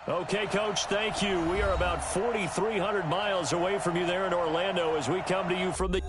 Okay, Coach, thank you. We are about 4,300 miles away from you there in Orlando as we come to you from the...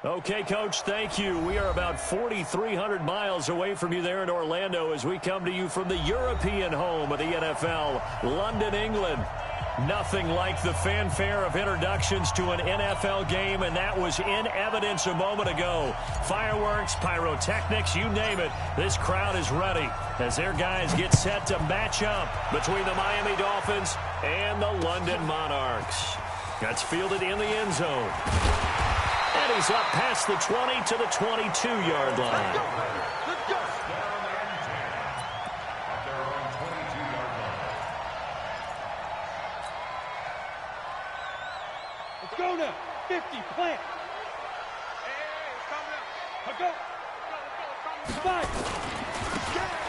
Okay, Coach, thank you. We are about 4,300 miles away from you there in Orlando as we come to you from the European home of the NFL, London, England. Nothing like the fanfare of introductions to an NFL game, and that was in evidence a moment ago. Fireworks, pyrotechnics, you name it. This crowd is ready as their guys get set to match up between the Miami Dolphins and the London Monarchs. That's fielded in the end zone. And he's up past the 20 to the 22-yard line. Let's go. Let's go now. 50, plant. Let's go.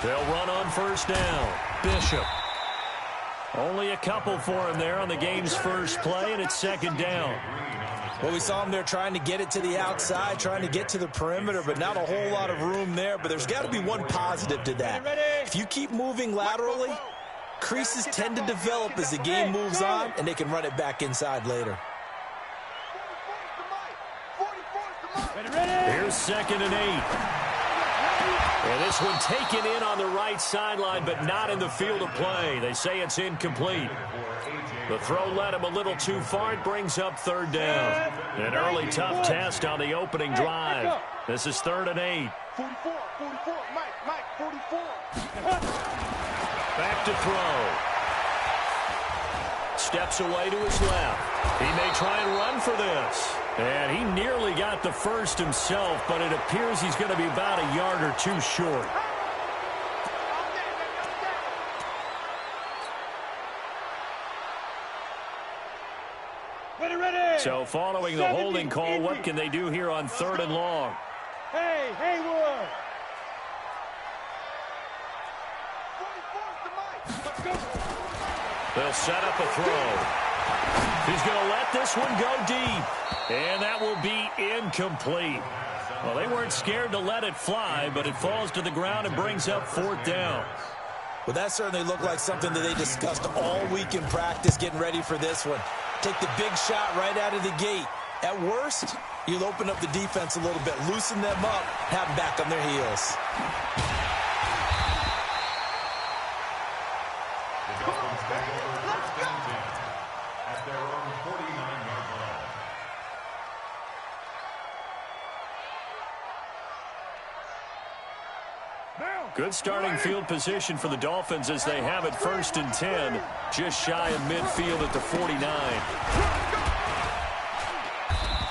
They'll run on first down. Bishop. Only a couple for him there on the game's first play, and it's second down. Well, we saw him there trying to get it to the outside, trying to get to the perimeter, but not a whole lot of room there. But there's got to be one positive to that. If you keep moving laterally, creases tend to develop as the game moves on, and they can run it back inside later. Here's 2nd and 8. And this one taken in on the right sideline, but not in the field of play. They say it's incomplete. The throw led him a little too far. It brings up 3rd down. An early tough test on the opening drive. This is 3rd and 8. 44, Mike, 44. Back to throw. Steps away to his left. He may try and run for this. And he nearly got the first himself, but it appears he's going to be about a yard or two short. So following the holding call, what can they do here on 3rd and long? Hey, Haywood. They'll set up a throw. He's going to let this one go deep. And that will be incomplete. Well, they weren't scared to let it fly, but it falls to the ground and brings up 4th down. Well, that certainly looked like something that they discussed all week in practice getting ready for this one. Take the big shot right out of the gate. At worst, you'll open up the defense a little bit, loosen them up, have them back on their heels. Good starting field position for the Dolphins as they have it 1st and 10, just shy of midfield at the 49.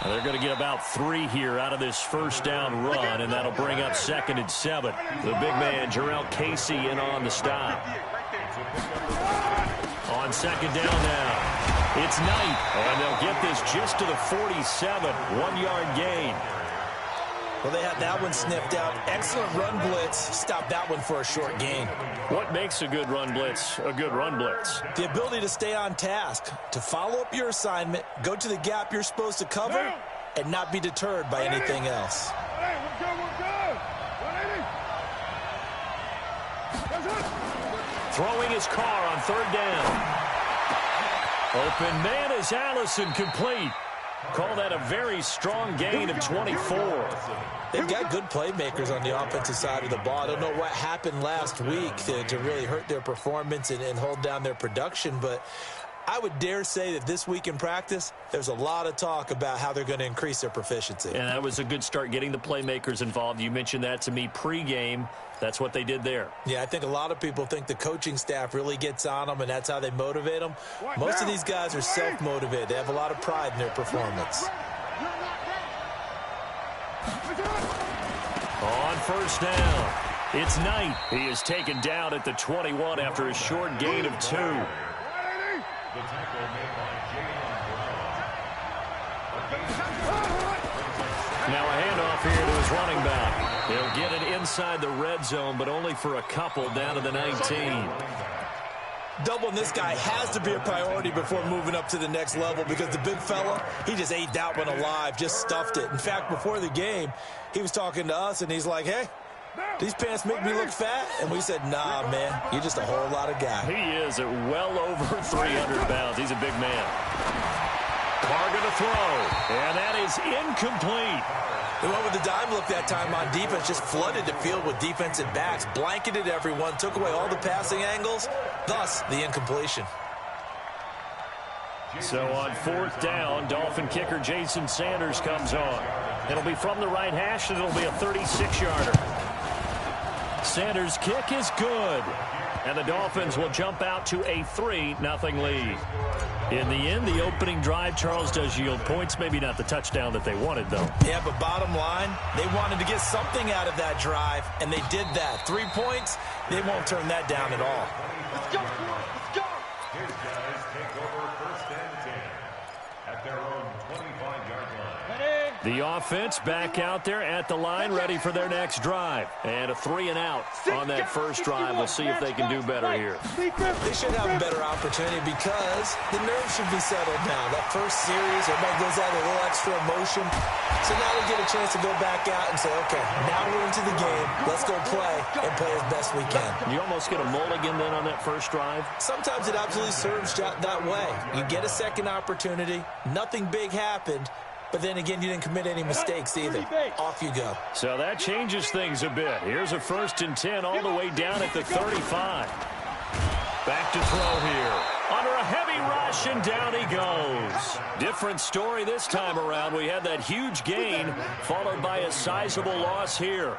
And they're going to get about 3 here out of this first down run, and that'll bring up 2nd and 7. The big man, Jarrell Casey, in on the stop. On 2nd down now. It's Knight, and they'll get this just to the 47, 1-yard gain. Well, they had that one sniffed out. Excellent run blitz. Stop that one for a short gain. What makes a good run blitz a good run blitz? The ability to stay on task, to follow up your assignment, go to the gap you're supposed to cover, and not be deterred by anything else. Hey, we're good. 180. Throwing his car on third down. Open man is Allison, complete. Call that a very strong gain of 24. They've got good playmakers on the offensive side of the ball. I don't know what happened last week to really hurt their performance and hold down their production, but I would dare say that this week in practice, there's a lot of talk about how they're going to increase their proficiency. And that was a good start, getting the playmakers involved. You mentioned that to me pregame. That's what they did there. Yeah, I think a lot of people think the coaching staff really gets on them, and that's how they motivate them. Most of these guys are self-motivated. They have a lot of pride in their performance. On first down, it's Knight. He is taken down at the 21 after a short gain of 2. Now a handoff here to his running back. He'll get it inside the red zone, but only for a couple, down to the 19. Doubling this guy has to be a priority before moving up to the next level, because the big fella, he just ate that one alive, just stuffed it. In fact, before the game, he was talking to us, and he's like, hey, these pants make me look fat? And we said, nah, man, you're just a whole lot of guy. He is at well over 300 pounds. He's a big man. Carr going to throw, and that is incomplete. They went with the dime look that time on defense, just flooded the field with defensive backs, blanketed everyone, took away all the passing angles, thus the incompletion. So on fourth down, Dolphin kicker Jason Sanders comes on. It'll be from the right hash, and it'll be a 36-yarder. Sanders' kick is good, and the Dolphins will jump out to a 3-0 lead. In the end, the opening drive, Charles, does yield points. Maybe not the touchdown that they wanted, though. Yeah, but bottom line, they wanted to get something out of that drive, and they did that. 3 points, they won't turn that down at all. Let's go, let's go. His guys take over first and 10 at their own 25-yard line. Ready? The offense back out there at the line, ready for their next drive. And a 3-and-out on that first drive. We'll see if they can do better here. They should have a better opportunity because the nerves should be settled now. That first series, everybody goes out with a little extra emotion. So now they get a chance to go back out and say, okay, now we're into the game. Let's go play and play as best we can. You almost get a mulligan then on that first drive? Sometimes it absolutely serves that way. You get a second opportunity. Nothing big happened. But then again, you didn't commit any mistakes either. Off you go. So that changes things a bit. Here's a 1st and 10 all the way down at the 35. Back to throw here. Under a heavy rush, and down he goes. Different story this time around. We had that huge gain, followed by a sizable loss here.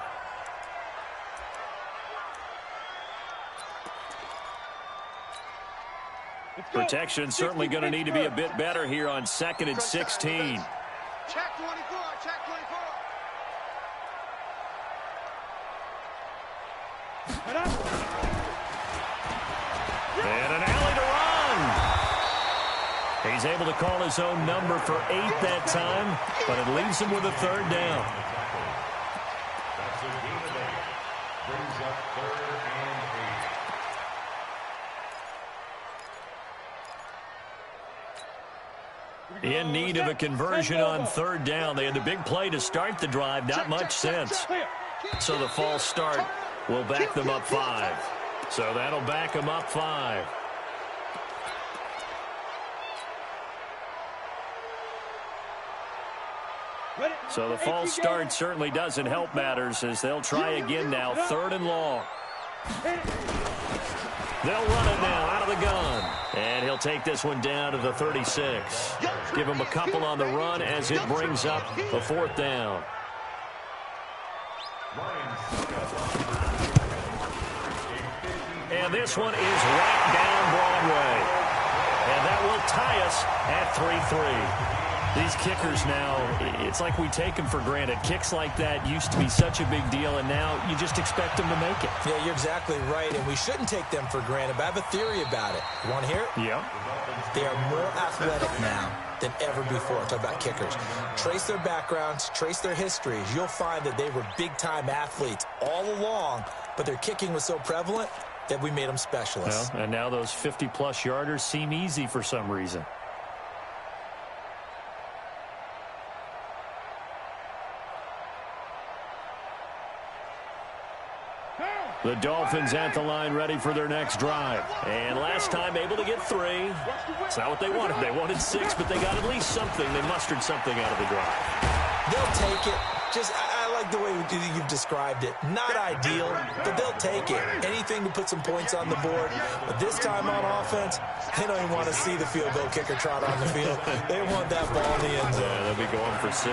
Protection certainly going to need to be a bit better here on 2nd and 16. Check 24, check 24. And an alley to run. He's able to call his own number for 8 that time, but it leaves him with a 3rd down. That's a gain of 8. Brings up 3rd and 8. In need of a conversion on 3rd down. They had the big play to start the drive. Not much sense. So the false start will back them up 5. So that'll back them up 5. So the false start certainly doesn't help matters as they'll try again now. 3rd and long. They'll run it now out of the gun. And he'll take this one down to the 36. Give him a couple on the run as it brings up a 4th down. And this one is right down Broadway. And that will tie us at 3-3. These kickers now, it's like we take them for granted. Kicks like that used to be such a big deal, and now you just expect them to make it. Yeah, you're exactly right, and we shouldn't take them for granted, but I have a theory about it. You want to hear it? Yeah. They are more athletic now than ever before. Talk about kickers. Trace their backgrounds, trace their histories. You'll find that they were big-time athletes all along, but their kicking was so prevalent that we made them specialists. Well, and now those 50-plus yarders seem easy for some reason. The Dolphins at the line ready for their next drive. And last time able to get 3. It's not what they wanted. They wanted 6, but they got at least something. They mustered something out of the drive. They'll take it. I like the way you've described it. Not ideal, but they'll take it. Anything to put some points on the board. But this time on offense, they don't even want to see the field goal kicker trot on the field. They want that ball in the end zone. Yeah, they'll be going for 6.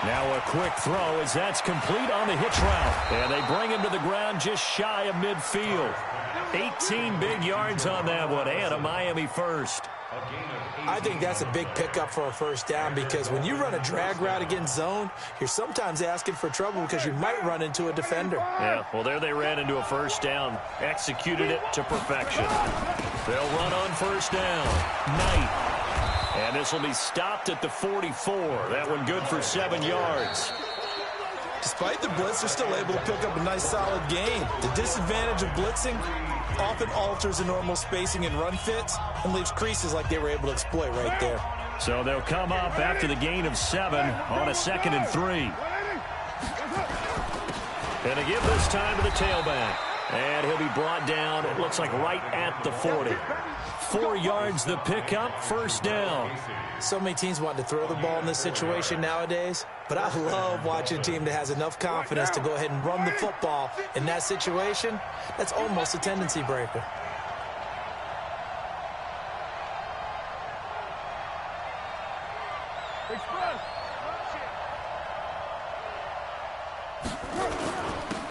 Now a quick throw as that's complete on the hitch route. And they bring him to the ground just shy of midfield. 18 big yards on that one, and a Miami first. I think that's a big pickup for a first down because when you run a drag route against zone, you're sometimes asking for trouble because you might run into a defender. Yeah, well, there they ran into a first down, executed it to perfection. They'll run on first down. Knight. And this will be stopped at the 44. That one good for 7 yards. Despite the blitz, they're still able to pick up a nice solid gain. The disadvantage of blitzing often alters the normal spacing and run fits and leaves creases like they were able to exploit right there. So they'll come up after the gain of 7 on a 2nd and 3. And they give this time to the tailback. And he'll be brought down, it looks like right at the 40. 4 yards the pickup, first down. So many teams want to throw the ball in this situation nowadays, but I love watching a team that has enough confidence to go ahead and run the football in that situation. That's almost a tendency breaker.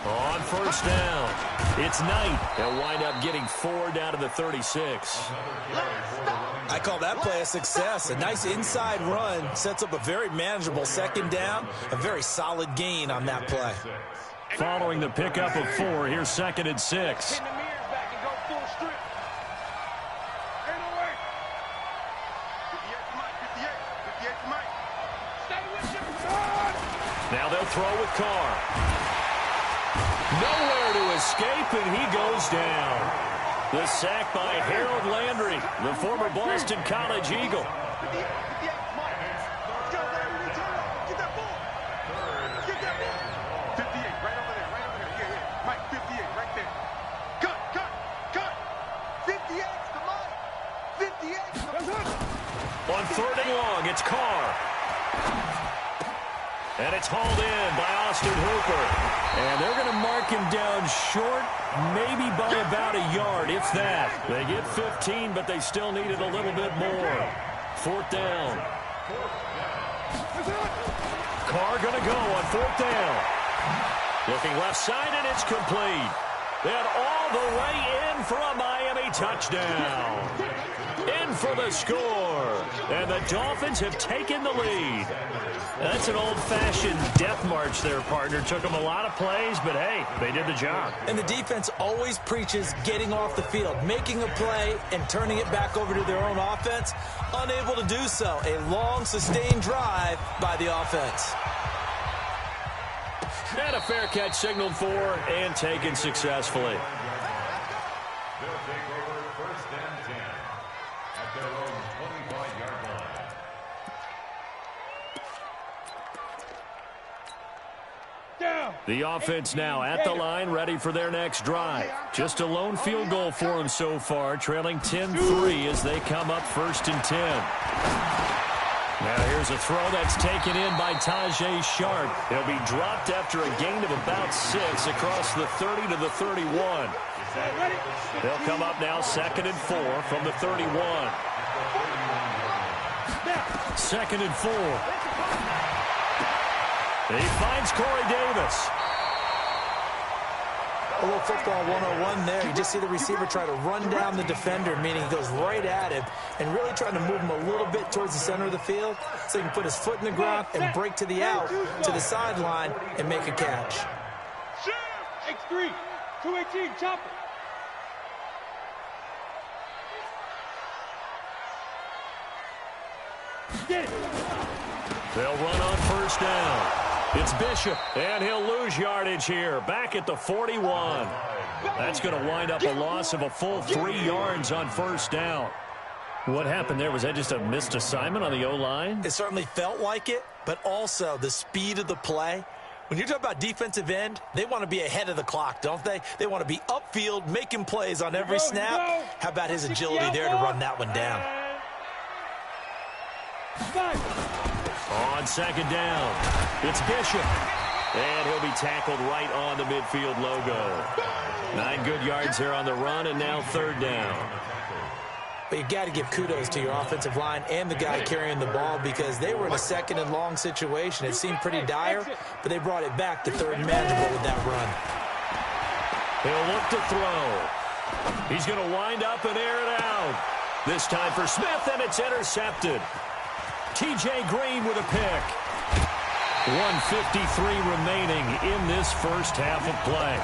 On first down, it's Knight. They'll wind up getting 4 down to the 36. I call that play a success. A nice inside run sets up a very manageable 2nd down, a very solid gain on that play. Following the pickup of 4, here's 2nd and 6. Now they'll throw with Carr. Nowhere to escape, and he goes down. The sack by Harold Landry, the former Boston College Eagle. On 3rd and long, it's Carr. And it's hauled in by Austin Hooper. And they're going to mark him down short, maybe by about a yard, if that. They get 15, but they still needed a little bit more. 4th down. Carr going to go on 4th down. Looking left side, and it's complete. And all the way in for a Miami touchdown. In for the score. And the Dolphins have taken the lead. That's an old-fashioned death march there, partner. Took them a lot of plays, but, hey, they did the job. And the defense always preaches getting off the field, making a play, and turning it back over to their own offense. Unable to do so. A long, sustained drive by the offense. And a fair catch signaled for and taken successfully. They'll take over 1st and 10 at their own 25-yard line. The offense now at the line, ready for their next drive. Just a lone field goal for them so far, trailing 10-3 as they come up 1st and 10. Now here's a throw that's taken in by Tajae Sharpe. He'll be dropped after a gain of about 6 across the 30 to the 31. They'll come up now 2nd and 4 from the 31. 2nd and 4. He finds Corey Davis. A little football 101 there. You just see the receiver try to run down the defender, meaning he goes right at him and really trying to move him a little bit towards the center of the field so he can put his foot in the ground and break to the out, to the sideline, and make a catch. X3, 218, chopper. Get it. They'll run on first down. It's Bishop, and he'll lose yardage here. Back at the 41. That's going to wind up a loss of a full 3 yards on first down. What happened there? Was that just a missed assignment on the O-line? It certainly felt like it, but also the speed of the play. When you're talking about defensive end, they want to be ahead of the clock, don't they? They want to be upfield, making plays on every snap. How about his agility there to run that one down? On second down, it's Bishop. And he'll be tackled right on the midfield logo. 9 good yards there on the run, and now third down. But you've got to give kudos to your offensive line and the guy carrying the ball because they were in a second and long situation. It seemed pretty dire, but they brought it back to third and manageable with that run. He'll look to throw. He's going to wind up and air it out. This time for Smith, and it's intercepted. T.J. Green with a pick. 1:53 remaining in this first half of play.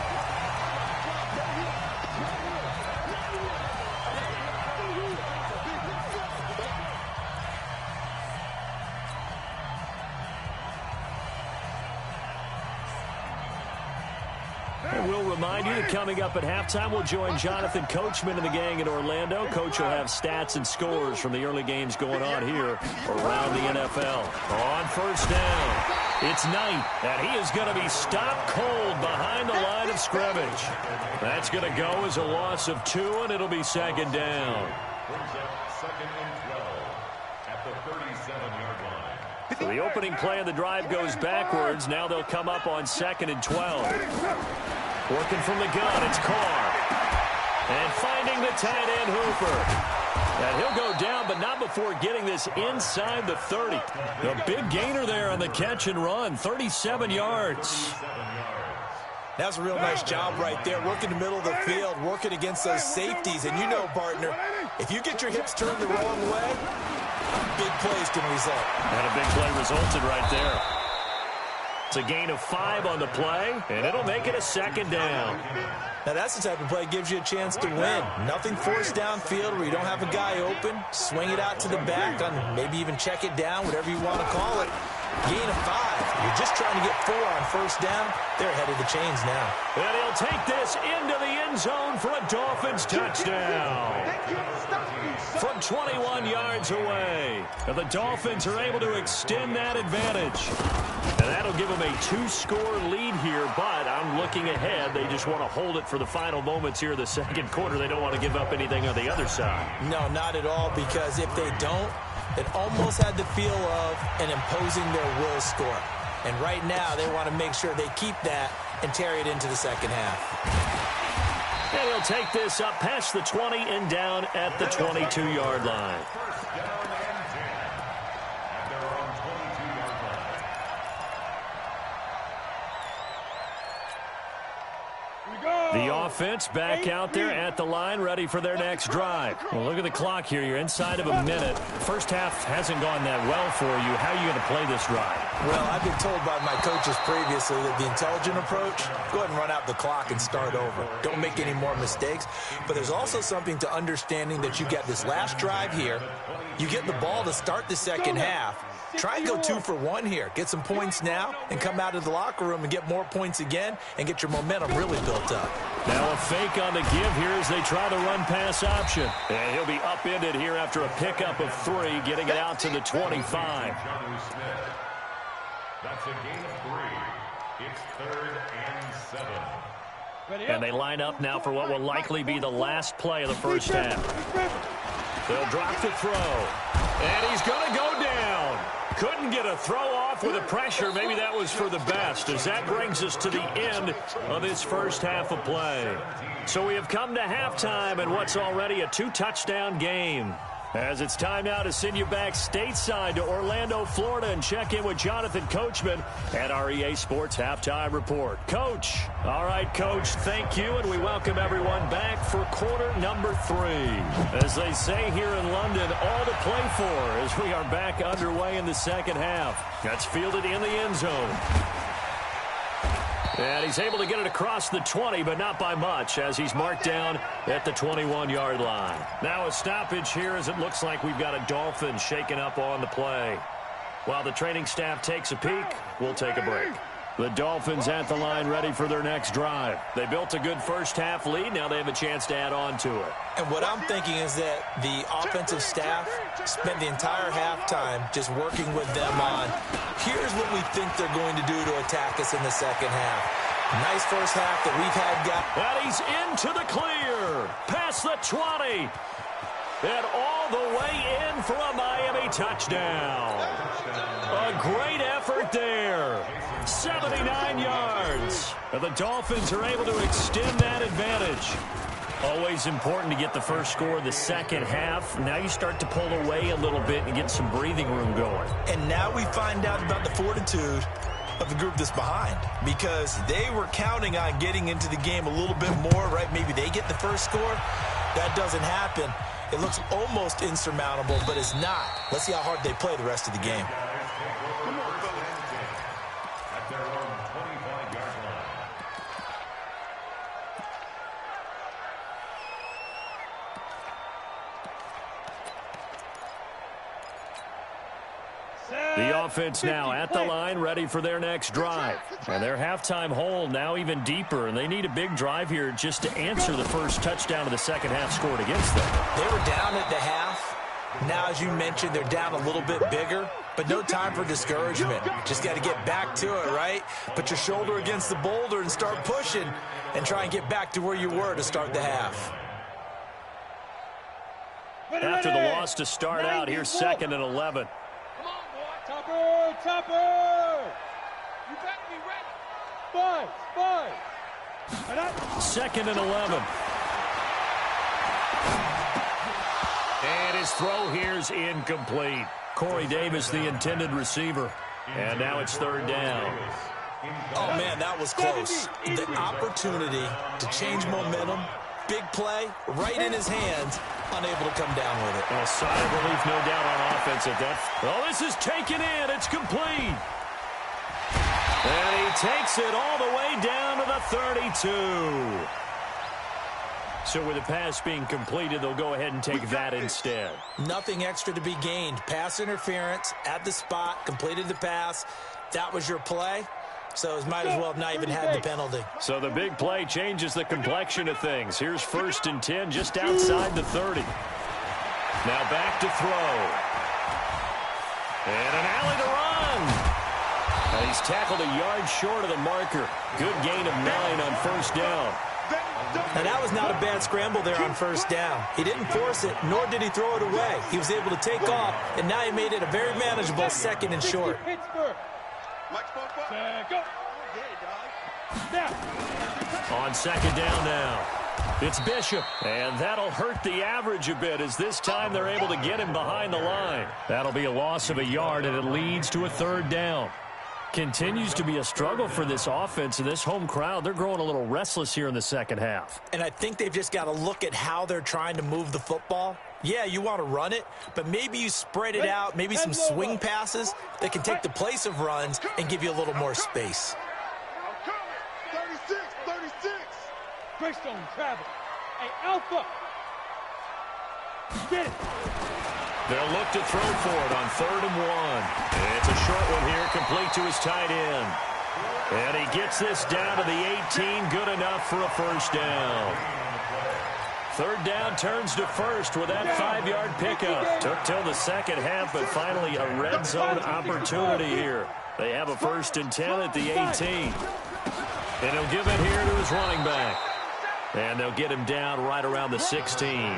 And we'll remind you that coming up at halftime, we'll join Jonathan Coachman and the gang in Orlando. Coach will have stats and scores from the early games going on here around the NFL. On first down, it's Knight, and he is going to be stopped cold behind the line of scrimmage. That's going to go as a loss of 2, and it'll be second down. Brings up second and 12 at the 37-yard line. So the opening play of the drive goes backwards. Now they'll come up on second and 12. Working from the gun, it's Carr. And finding the tight end, Hooper. And he'll go down, but not before getting this inside the 30. The big gainer there on the catch and run, 37 yards. That's a real nice job right there, working the middle of the field, working against those safeties. And you know, partner, if you get your hips turned the wrong way, big plays can result. And a big play resulted right there. It's a gain of 5 on the play, and it'll make it a second down. Now, that's the type of play that gives you a chance to win. Nothing forced downfield where you don't have a guy open. Swing it out to the back, on maybe even check it down, whatever you want to call it. Gain of 5. You're just trying to get 4 on first down. They're ahead of the chains now. And he'll take this into the end zone for a Dolphins touchdown. From 21 yards away. And the Dolphins are able to extend that advantage. And that'll give them a 2-score lead here, but I'm looking ahead. They just want to hold it for the final moments here of the second quarter. They don't want to give up anything on the other side. No, not at all, because if they don't, it almost had the feel of an imposing their will score. And right now, they want to make sure they keep that and carry it into the second half. And he'll take this up past the 20 and down at the 22-yard line. The offense back out there at the line, ready for their next drive. Well, look at the clock here. You're inside of a minute. First half hasn't gone that well for you. How are you going to play this drive? Well, I've been told by my coaches previously that the intelligent approach, go ahead and run out the clock and start over. Don't make any more mistakes. But there's also something to understanding that you get this last drive here. You get the ball to start the second half. Try and go 2 for 1 here. Get some points now and come out of the locker room and get more points again and get your momentum really built up. Now a fake on the give here as they try the run-pass option. And he'll be upended here after a pickup of 3, getting it out to the 25. That's a gain of 3. It's 3rd and 7. And they line up now for what will likely be the last play of the first half. They'll drop the throw. And he's going to go down. Couldn't get a throw off with the pressure. Maybe that was for the best, as that brings us to the end of this first half of play. So we have come to halftime in what's already a 2-touchdown game. As it's time now to send you back stateside to Orlando, Florida, and check in with Jonathan Coachman at our EA Sports Halftime Report. Coach. All right, Coach, thank you, and we welcome everyone back for quarter number 3. As they say here in London, all to play for as we are back underway in the second half. That's fielded in the end zone. And he's able to get it across the 20, but not by much, as he's marked down at the 21-yard line. Now a stoppage here, as it looks like we've got a Dolphin shaken up on the play. While the training staff takes a peek, we'll take a break. The Dolphins at the line, ready for their next drive. They built a good first-half lead. Now they have a chance to add on to it. And what I'm thinking is that the offensive staff spent the entire halftime just working with them on, here's what we think they're going to do to attack us in the second half. Nice first half that we've had. And he's into the clear. Past the 20. And all the way in for a Miami touchdown. A great effort there. 79 yards. And the Dolphins are able to extend that advantage. Always important to get the first score of the second half. Now you start to pull away a little bit and get some breathing room going. And now we find out about the fortitude of the group that's behind, because they were counting on getting into the game a little bit more, right? Maybe they get the first score. That doesn't happen. It looks almost insurmountable, but it's not. Let's see how hard they play the rest of the game. The offense now at the line, ready for their next drive. And their halftime hole now even deeper, and they need a big drive here just to answer the first touchdown of the second half scored against them. They were down at the half. Now, as you mentioned, they're down a little bit bigger, but no time for discouragement. Just got to get back to it, right? Put your shoulder against the boulder and start pushing and try and get back to where you were to start the half. After the loss to start out, here's 2nd and 11. Topper! Topper! You better be ready. 5. 2nd and 11. And his throw here's incomplete. Corey Davis, the intended receiver. And now it's 3rd down. Oh, man, that was close. The opportunity to change momentum, big play, right in his hands, unable to come down with it. A sigh of relief, no doubt, on offense at that. Oh, this is taken in. It's complete. And he takes it all the way down to the 32. So with the pass being completed, they'll go ahead and take that instead. Nothing extra to be gained. Pass interference at the spot, completed the pass. That was your play. So it might as well have not even had the penalty. So the big play changes the complexion of things. Here's 1st and 10 just outside the 30. Now back to throw. And an alley to run. And he's tackled a yard short of the marker. Good gain of 9 on 1st down. Now that was not a bad scramble there on 1st down. He didn't force it, nor did he throw it away. He was able to take off, and now he made it a very manageable 2nd and short. On 2nd down now, it's Bishop, and that'll hurt the average a bit, as this time they're able to get him behind the line. That'll be a loss of a yard, and it leads to a 3rd down. Continues to be a struggle for this offense, and this home crowd, they're growing a little restless here in the second half. And I think they've just got to look at how they're trying to move the football. Yeah, you want to run it, but maybe you spread it out, maybe some swing passes that can take the place of runs and give you a little more space. 36. Greystone travel. Hey, Alpha. Get it. They'll look to throw for it on 3rd and 1. It's a short one here, complete to his tight end. And he gets this down to the 18, good enough for a 1st down. 3rd down turns to 1st with that 5-yard pickup. Took till the second half, but finally a red zone opportunity here. They have a 1st and 10 at the 18. And he'll give it here to his running back. And they'll get him down right around the 16.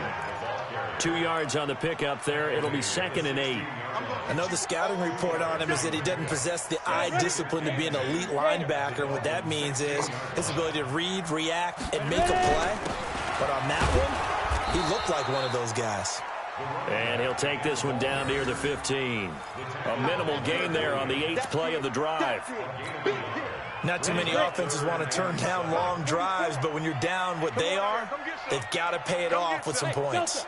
2 yards on the pickup there. It'll be 2nd and 8. I know the scouting report on him is that he doesn't possess the eye discipline to be an elite linebacker. And what that means is his ability to read, react, and make a play. But on that one, he looked like one of those guys. And he'll take this one down near the 15. A minimal gain there on the 8th play of the drive. Not too many offenses want to turn down long drives, but when you're down what they are, they've got to pay it off with some points.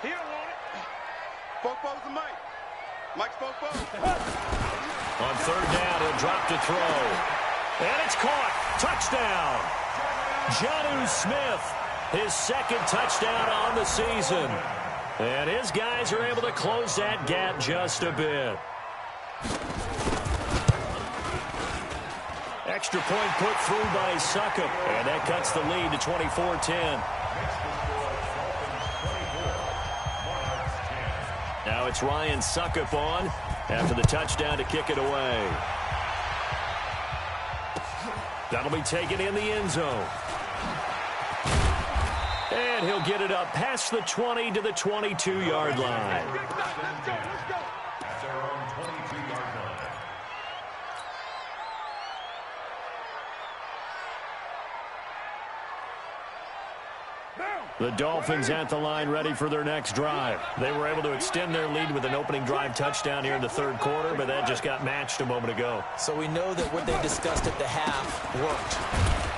He don't want it. Fofo's the Mike. Mike's Fofo. On 3rd down, he'll drop to throw. And it's caught. Touchdown. Jonnu Smith, his 2nd touchdown on the season. And his guys are able to close that gap just a bit. Extra point put through by Succop. And that cuts the lead to 24-10. Now it's Ryan Succop on after the touchdown to kick it away. That'll be taken in the end zone. And he'll get it up past the 20 to the 22-yard line. Let's go. At their own 22-yard line. The Dolphins at the line ready for their next drive. They were able to extend their lead with an opening drive touchdown here in the 3rd quarter, but that just got matched a moment ago. So we know that what they discussed at the half worked.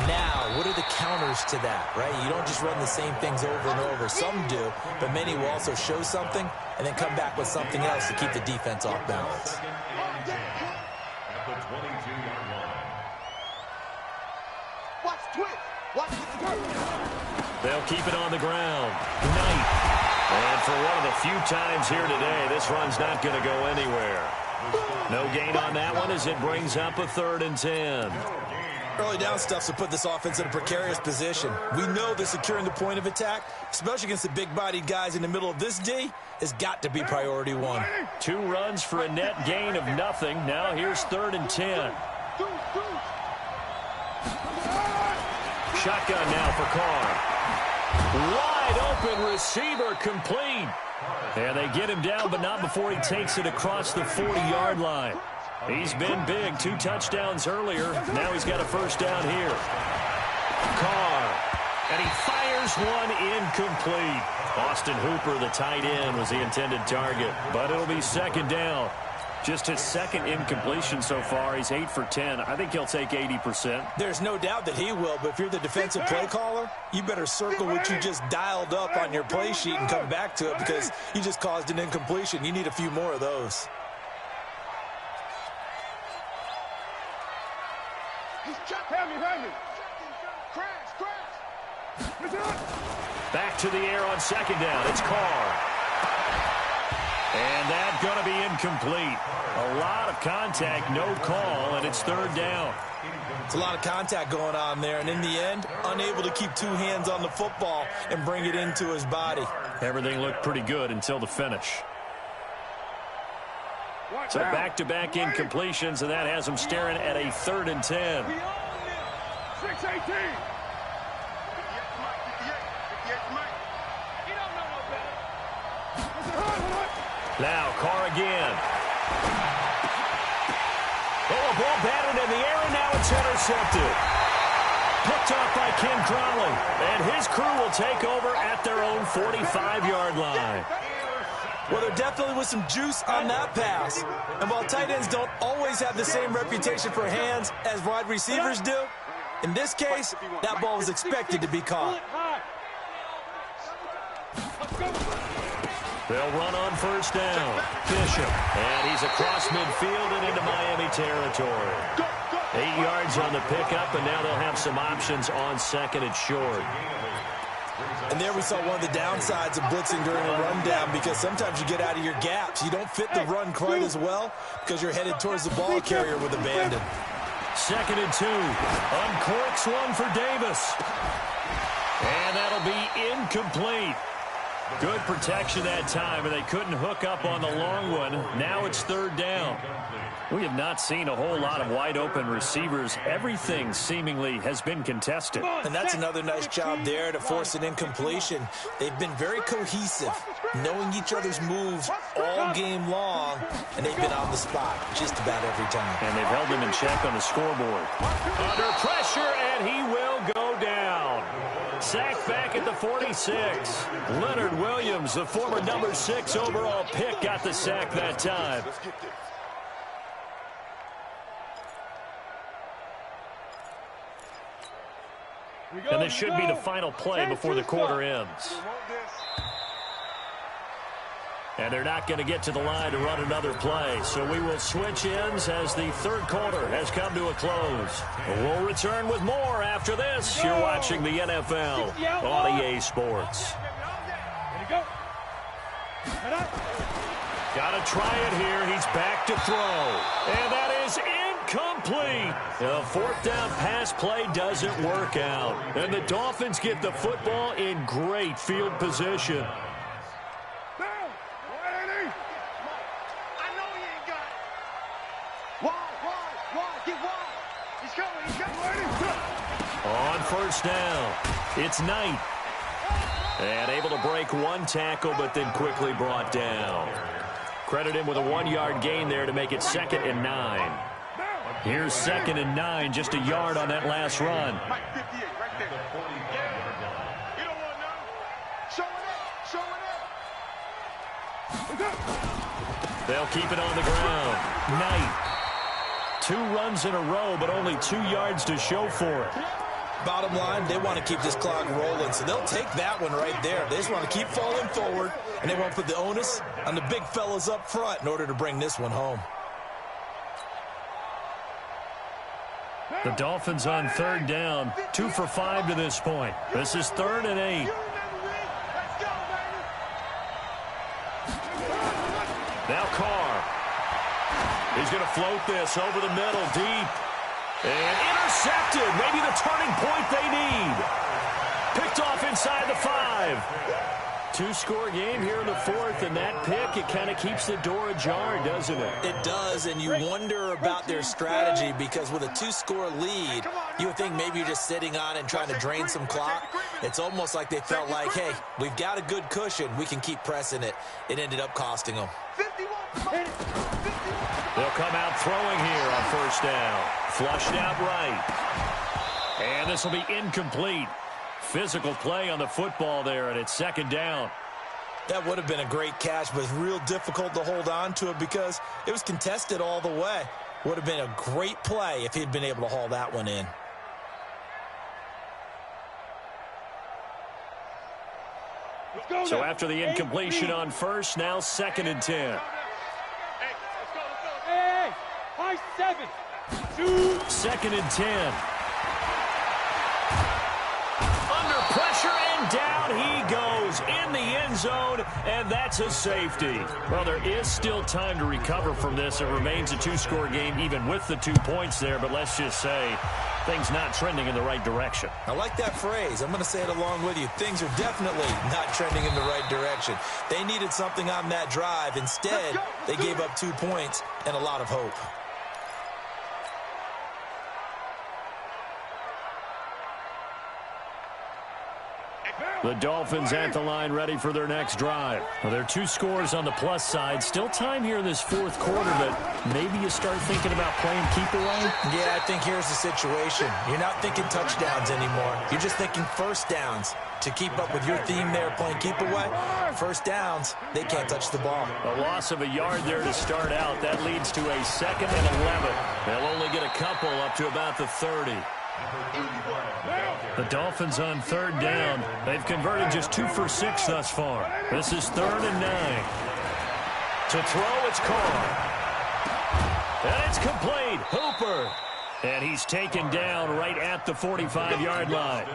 Now, what are the counters to that, right? You don't just run the same things over and over. Some do, but many will also show something and then come back with something else to keep the defense off balance. At the 22-yard line. Watch twitch. Watch the twitch. They'll keep it on the ground. Knight. And for one of the few times here today, this run's not going to go anywhere. No gain on that one as it brings up a 3rd and 10. Early down stuff to put this offense in a precarious position. We know that securing the point of attack, especially against the big-bodied guys in the middle of this D, has got to be priority 1. 2 runs for a net gain of nothing. Now here's 3rd and 10. Shotgun now for Carr. Wide open receiver complete. And they get him down, but not before he takes it across the 40-yard line. He's been big. 2 touchdowns earlier. Now he's got a 1st down here. Carr. And he fires one incomplete. Austin Hooper, the tight end, was the intended target. But it'll be 2nd down. Just his 2nd incompletion so far. He's 8 for 10. I think he'll take 80%. There's no doubt that he will, but if you're the defensive play caller, you better circle what you just dialed up on your play sheet and come back to it because you just caused an incompletion. You need a few more of those. Behind me. Crash. Back to the air on 2nd down. It's Carr. And that's going to be incomplete. A lot of contact, no call, and it's 3rd down. It's a lot of contact going on there, and in the end, unable to keep 2 hands on the football and bring it into his body. Everything looked pretty good until the finish. So back-to-back incompletions, and that has him staring at a 3rd and 10. 6-18. Now, Carr again. Oh, a ball batted in the air, and now it's intercepted. Picked off by Ken Crawley. And his crew will take over at their own 45-yard line. Well, there definitely was some juice on that pass. And while tight ends don't always have the same reputation for hands as wide receivers do, in this case, that ball was expected to be caught. They'll run on 1st down. Bishop. And he's across midfield and into Miami territory. 8 yards on the pickup, and now they'll have some options on 2nd and short. And there we saw one of the downsides of blitzing during a rundown because sometimes you get out of your gaps. You don't fit the run quite as well because you're headed towards the ball carrier with abandon. 2nd and 2. Uncorks one for Davis. And that'll be incomplete. Good protection that time, and they couldn't hook up on the long one. Now it's 3rd down. We have not seen a whole lot of wide-open receivers. Everything seemingly has been contested. And that's another nice job there to force an incompletion. They've been very cohesive, knowing each other's moves all game long, and they've been on the spot just about every time. And they've held him in check on the scoreboard. Under pressure, and he will go down. sacked back at the 46. Leonard Williams, the former number 6 overall pick, got the sack that time. And this should be the final play before the quarter ends. And they're not going to get to the line to run another play. So we will switch ends as the third quarter has come to a close. We'll return with more after this. You're watching the NFL on EA Sports. Got to try it here. He's back to throw. And that is incomplete. The fourth down pass play doesn't work out. And the Dolphins get the football in great field position. On first down, it's Knight. And able to break one tackle, but then quickly brought down. Credit him with a 1-yard gain there to make it 2nd and 9. Here's 2nd and 9, just a yard on that last run. They'll keep it on the ground. Knight. 2 runs in a row, but only 2 yards to show for it. Bottom line, they want to keep this clock rolling, so they'll take that one right there. They just want to keep falling forward, and they won't put the onus on the big fellas up front in order to bring this one home. The Dolphins on 3rd down, 2 for 5 to this point. This is 3rd and 8. Now Carr. He's going to float this over the middle, deep. And intercepted. Maybe the turning point they need. Picked off inside the 5. 2-score game here in the 4th, and that pick, it kind of keeps the door ajar, doesn't it? It does, and you wonder about their strategy because with a 2-score lead, you would think maybe you're just sitting on it and trying to drain some clock. It's almost like they felt like, hey, we've got a good cushion. We can keep pressing it. It ended up costing them. They'll come out throwing here on first down. Flushed out right. And this will be incomplete. Physical play on the football there, and it's 2nd down. That would have been a great catch, but it's real difficult to hold on to it because it was contested all the way. Would have been a great play if he'd been able to haul that one in. So after the incompletion on first, now 2nd and 10. Hey, high 7. 2nd and 10. Under pressure, and down he goes in the end zone, and that's a safety. Well, there is still time to recover from this. It remains a 2-score game even with the 2 points there, but let's just say things not trending in the right direction. I like that phrase. I'm going to say it along with you. Things are definitely not trending in the right direction. They needed something on that drive. Instead, they gave up 2 points and a lot of hope. The Dolphins at the line ready for their next drive. Well, there are 2 scores on the plus side. Still time here in this 4th quarter, but maybe you start thinking about playing keep away? Yeah, I think here's the situation. You're not thinking touchdowns anymore. You're just thinking first downs. To keep up with your theme there, playing keep away, first downs, they can't touch the ball. A loss of a yard there to start out. That leads to a 2nd and 11. They'll only get a couple up to about the 30. The Dolphins on 3rd down. They've converted just 2 for 6 thus far. This is 3rd and 9. To throw, it's Carr. And it's complete. Hooper. And he's taken down right at the 45-yard line.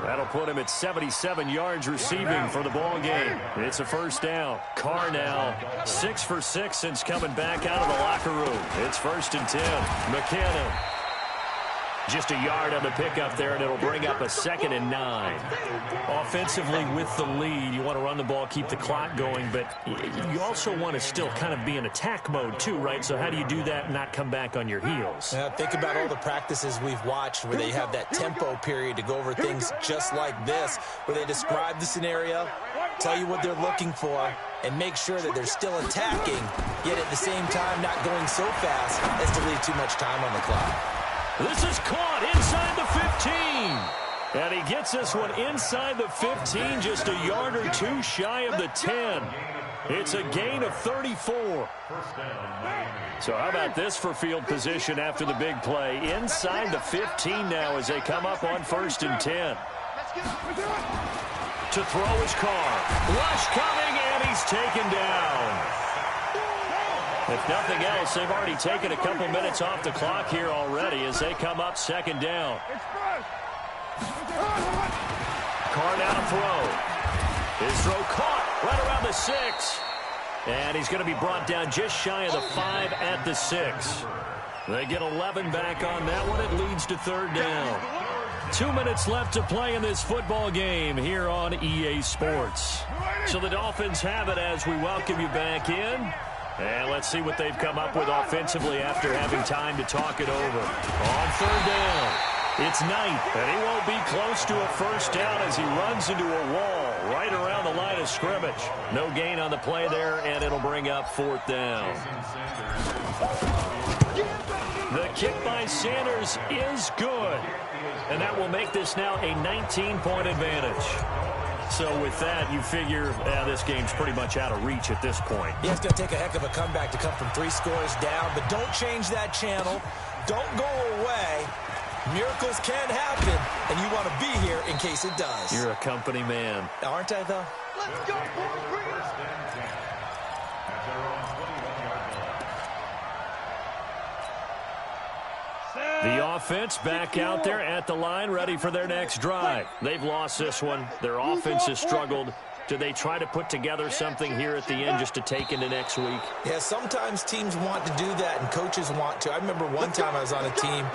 That'll put him at 77 yards receiving for the ball game. It's a first down. Carr now 6 for 6 since coming back out of the locker room. It's 1st and 10. McKinnon. Just a yard on the pickup there, and it'll bring up a 2nd and 9. Offensively with the lead, you want to run the ball, keep the clock going, but you also want to still kind of be in attack mode too, right? So how do you do that and not come back on your heels? Yeah, think about all the practices we've watched where they have that tempo period to go over things just like this, where they describe the scenario, tell you what they're looking for, and make sure that they're still attacking, yet at the same time not going so fast as to leave too much time on the clock. This is caught inside the 15. And he gets this one inside the 15, just a yard or two shy of the 10. It's a gain of 34. So how about this for field position after the big play? Inside the 15 now as they come up on 1st and 10. To throw his Carr. Rush coming, and he's taken down. If nothing else, they've already taken a couple minutes off the clock here already as they come up 2nd down. Carr now to throw. His throw caught right around the 6. And he's going to be brought down just shy of the 5 at the 6. They get 11 back on that one. It leads to 3rd down. 2 minutes left to play in this football game here on EA Sports. So the Dolphins have it as we welcome you back in. And let's see what they've come up with offensively after having time to talk it over. On 3rd down, it's Knight, and he won't be close to a 1st down as he runs into a wall right around the line of scrimmage. No gain on the play there, and it'll bring up 4th down. The kick by Sanders is good, and that will make this now a 19-point advantage. So with that, you figure this game's pretty much out of reach at this point. Yeah, it's going to take a heck of a comeback to come from 3 scores down, but don't change that channel. Don't go away. Miracles can happen, and you want to be here in case it does. You're a company man. Aren't I, though? Let's go, boys. The offense back out there at the line, ready for their next drive. They've lost this one. Their offense has struggled. Do they try to put together something here at the end just to take into next week? Yeah, sometimes teams want to do that, and coaches want to. I remember one time I was on a team,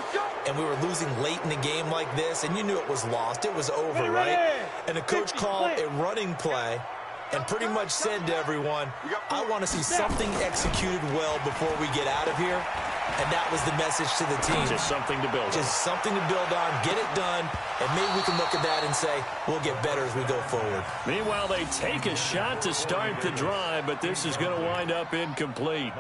and we were losing late in the game like this, and you knew it was lost. It was over, right? And the coach called a running play and pretty much said to everyone, I want to see something executed well before we get out of here. And that was the message to the team. Just something to build on. Just something to build on, get it done, and maybe we can look at that and say, we'll get better as we go forward. Meanwhile, they take a shot to start the drive, but this is going to wind up incomplete.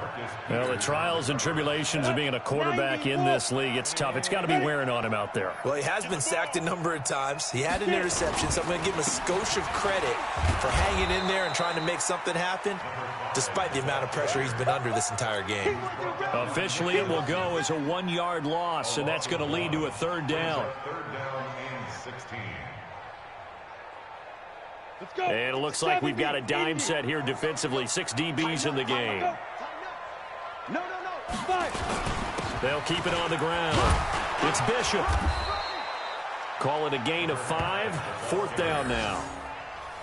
Well, the trials and tribulations of being a quarterback in this league, it's tough. It's got to be wearing on him out there. Well, he has been sacked a number of times. He had an interception, so I'm going to give him a skosh of credit for hanging in there and trying to make something happen, despite the amount of pressure he's been under this entire game. Officially, it will go as a 1-yard loss, and that's going to lead to a 3rd down. 3rd down and 16. Let's go. And it looks like we've got a dime set here defensively. 6 DBs in the game. No. 5. They'll keep it on the ground. It's Bishop. Call it a gain of 5. 4th down now.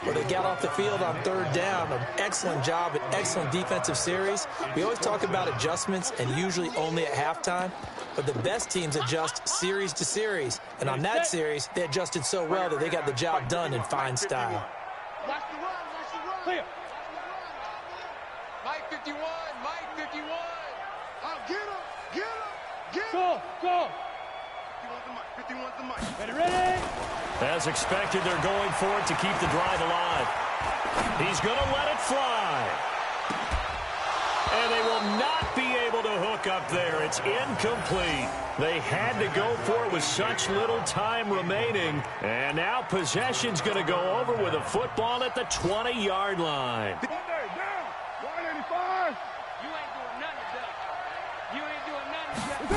Well, they got off the field on 3rd down. An excellent job, an excellent defensive series. We always talk about adjustments, and usually only at halftime. But the best teams adjust series to series. And on that series, they adjusted so well that they got the job done in fine style. Clear. Mike 51, Mike 51. Get him. Go. 51's the mic. Ready. As expected, they're going for it to keep the drive alive. He's going to let it fly. And they will not be able to hook up there. It's incomplete. They had to go for it with such little time remaining. And now possession's going to go over with a football at the 20-yard line. Down. 185. You ain't doing nothing.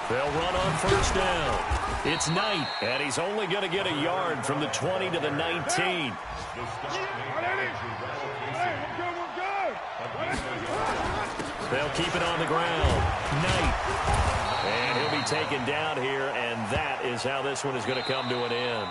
They'll run on 1st down. It's Knight, and he's only going to get a yard from the 20 to the 19. They'll keep it on the ground. Knight. And he'll be taken down here, and that is how this one is going to come to an end.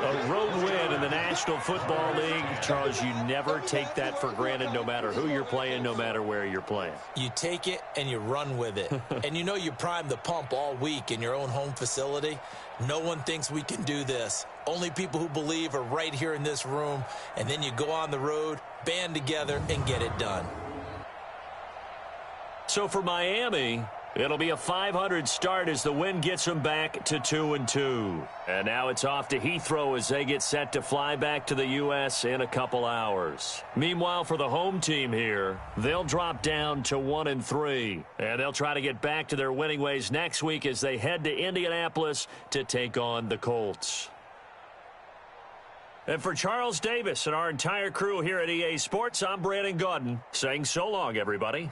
A road win in the National Football League. Charles, you never take that for granted no matter who you're playing, no matter where you're playing. You take it and you run with it. And you know you primed the pump all week in your own home facility. No one thinks we can do this. Only people who believe are right here in this room. And then you go on the road, band together, and get it done. So for Miami, It'll be a .500 start as the win gets them back to 2-2. And now it's off to Heathrow as they get set to fly back to the U.S. in a couple hours. Meanwhile, for the home team here, they'll drop down to 1-3. And they'll try to get back to their winning ways next week as they head to Indianapolis to take on the Colts. And for Charles Davis and our entire crew here at EA Sports, I'm Brandon Gaudin saying so long, everybody.